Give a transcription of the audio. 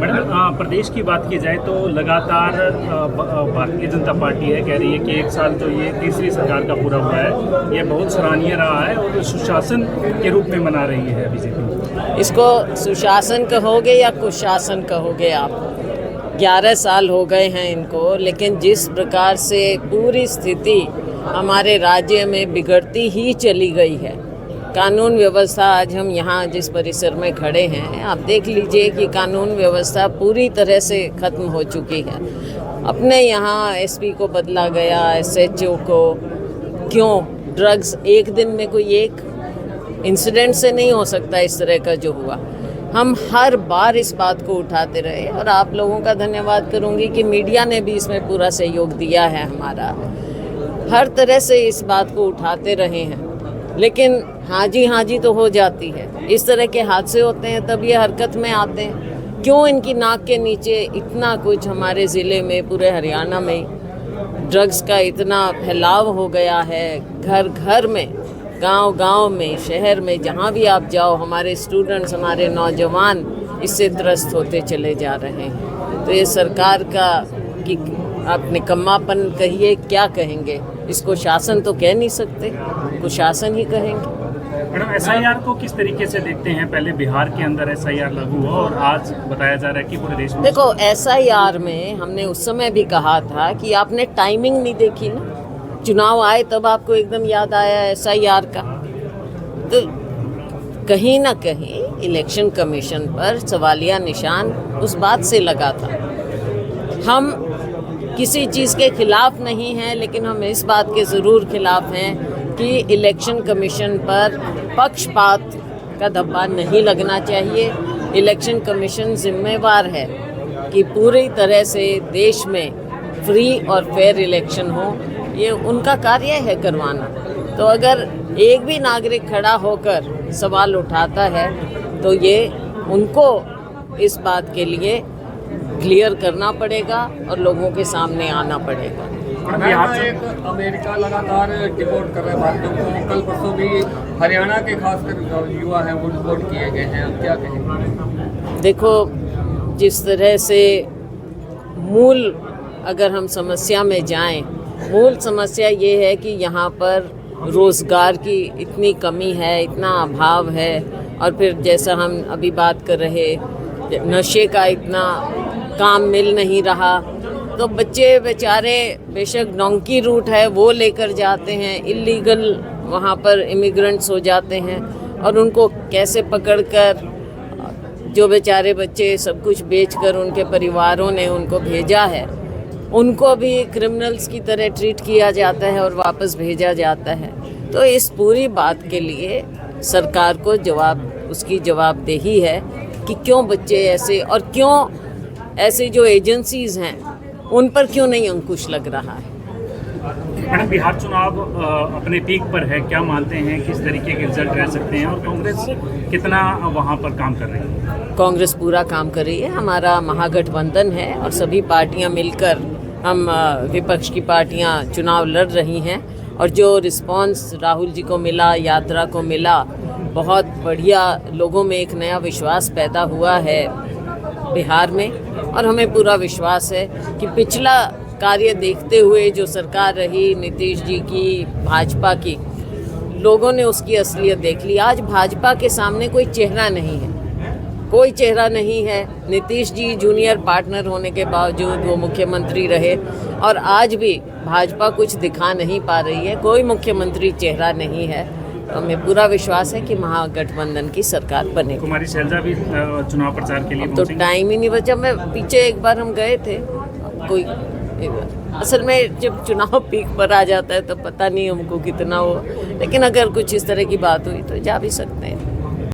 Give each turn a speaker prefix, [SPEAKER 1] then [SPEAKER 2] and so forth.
[SPEAKER 1] Madam, प्रदेश की बात की जाए तो लगातार भारतीय जनता पार्टी है कह रही है कि एक साल जो ये तीसरी सरकार का पूरा हुआ है ये बहुत सराहनीय रहा है और सुशासन के रूप में मना रही है बीजेपी।
[SPEAKER 2] इसको सुशासन कहोगे या कुशासन कहोगे आप, 11 साल हो गए हैं इनको, लेकिन जिस प्रकार से पूरी स्थिति हमारे राज्य में बिगड़ती ही चली गई है, कानून व्यवस्था, आज हम यहाँ जिस परिसर में खड़े हैं आप देख लीजिए कि कानून व्यवस्था पूरी तरह से ख़त्म हो चुकी है। अपने यहाँ एसपी को बदला गया, एसएचओ को, क्यों? ड्रग्स एक दिन में कोई एक इंसिडेंट से नहीं हो सकता इस तरह का जो हुआ। हम हर बार इस बात को उठाते रहे और आप लोगों का धन्यवाद करूंगी कि मीडिया ने भी इसमें पूरा सहयोग दिया है हमारा। हर तरह से इस बात को उठाते रहे हैं, लेकिन हाँ जी तो हो जाती है। इस तरह के हादसे होते हैं तब ये हरकत में आते हैं। क्यों इनकी नाक के नीचे इतना कुछ हमारे ज़िले में, पूरे हरियाणा में ड्रग्स का इतना फैलाव हो गया है, घर घर में, गांव में, शहर में, जहाँ भी आप जाओ हमारे स्टूडेंट्स, हमारे नौजवान इससे त्रस्त होते चले जा रहे हैं। तो ये सरकार का कि आप निकम्मापन कहिए, क्या कहेंगे इसको? शासन तो कह नहीं सकते, कुशासन ही कहेंगे।
[SPEAKER 1] मैडम, एसआईआर को किस तरीके से देखते हैं? पहले बिहार के अंदर एसआईआर लागू हुआ और आज बताया जा रहा है कि पूरे देश में।
[SPEAKER 2] देखो, एसआईआर में हमने उस समय भी कहा था कि आपने टाइमिंग नहीं देखी ना, चुनाव आए तब आपको एकदम याद आया एसआईआर का। तो कहीं ना कहीं इलेक्शन कमीशन पर सवालिया निशान उस बात से लगा था। हम किसी चीज़ के खिलाफ नहीं हैं, लेकिन हम इस बात के ज़रूर खिलाफ हैं कि इलेक्शन कमीशन पर पक्षपात का धब्बा नहीं लगना चाहिए। इलेक्शन कमीशन जिम्मेवार है कि पूरी तरह से देश में फ्री और फेयर इलेक्शन हो, ये उनका कार्य है करवाना। तो अगर एक भी नागरिक खड़ा होकर सवाल उठाता है तो ये उनको इस बात के लिए क्लियर करना पड़ेगा और लोगों के सामने आना पड़ेगा।
[SPEAKER 3] एक अमेरिका लगातार डिपोर्ट कर रहे हैं भारतीयों को, कल परसों भी हरियाणा के खासकर जो युवा हैं वो डिपोर्ट किए गए हैं, अब क्या कहेंगे?
[SPEAKER 2] देखो, जिस तरह से मूल अगर हम समस्या में जाएं, मूल समस्या ये है कि यहाँ पर रोज़गार की इतनी कमी है, इतना अभाव है, और फिर जैसा हम अभी बात कर रहे, नशे का इतना काम मिल नहीं रहा। तो बच्चे बेचारे बेशक डोंकी रूट है वो लेकर जाते हैं, इलीगल वहाँ पर इमिग्रेंट्स हो जाते हैं, और उनको कैसे पकड़कर, जो बेचारे बच्चे सब कुछ बेचकर उनके परिवारों ने उनको भेजा है, उनको भी क्रिमिनल्स की तरह ट्रीट किया जाता है और वापस भेजा जाता है। तो इस पूरी बात के लिए सरकार को उसकी जवाबदेही है कि क्यों बच्चे ऐसे, और क्यों ऐसे जो एजेंसीज हैं उन पर क्यों नहीं अंकुश लग रहा है।
[SPEAKER 1] मैडम, बिहार चुनाव अपने पीक पर है, क्या मानते हैं किस तरीके के रिजल्ट रह सकते हैं और कांग्रेस कितना वहां पर काम कर रही है?
[SPEAKER 2] कांग्रेस पूरा काम कर रही है, हमारा महागठबंधन है और सभी पार्टियां मिलकर हम विपक्ष की पार्टियां चुनाव लड़ रही हैं, और जो रिस्पांस राहुल जी को मिला, यात्रा को मिला, बहुत बढ़िया, लोगों में एक नया विश्वास पैदा हुआ है बिहार में, और हमें पूरा विश्वास है कि पिछला कार्य देखते हुए जो सरकार रही नीतीश जी की, भाजपा की, लोगों ने उसकी असलियत देख ली। आज भाजपा के सामने कोई चेहरा नहीं है, कोई चेहरा नहीं है। नीतीश जी जूनियर पार्टनर होने के बावजूद वो मुख्यमंत्री रहे, और आज भी भाजपा कुछ दिखा नहीं पा रही है, कोई मुख्यमंत्री चेहरा नहीं है। तो हमें पूरा विश्वास है कि महागठबंधन की सरकार बनेगी।
[SPEAKER 1] कुमारी शैलजा भी चुनाव प्रचार के लिए
[SPEAKER 2] तो टाइम ही नहीं बचा। मैं पीछे एक बार हम गए थे, कोई असल में जब चुनाव पीक पर आ जाता है तो पता नहीं हमको कितना हो, लेकिन अगर कुछ इस तरह की बात हुई तो जा भी सकते हैं।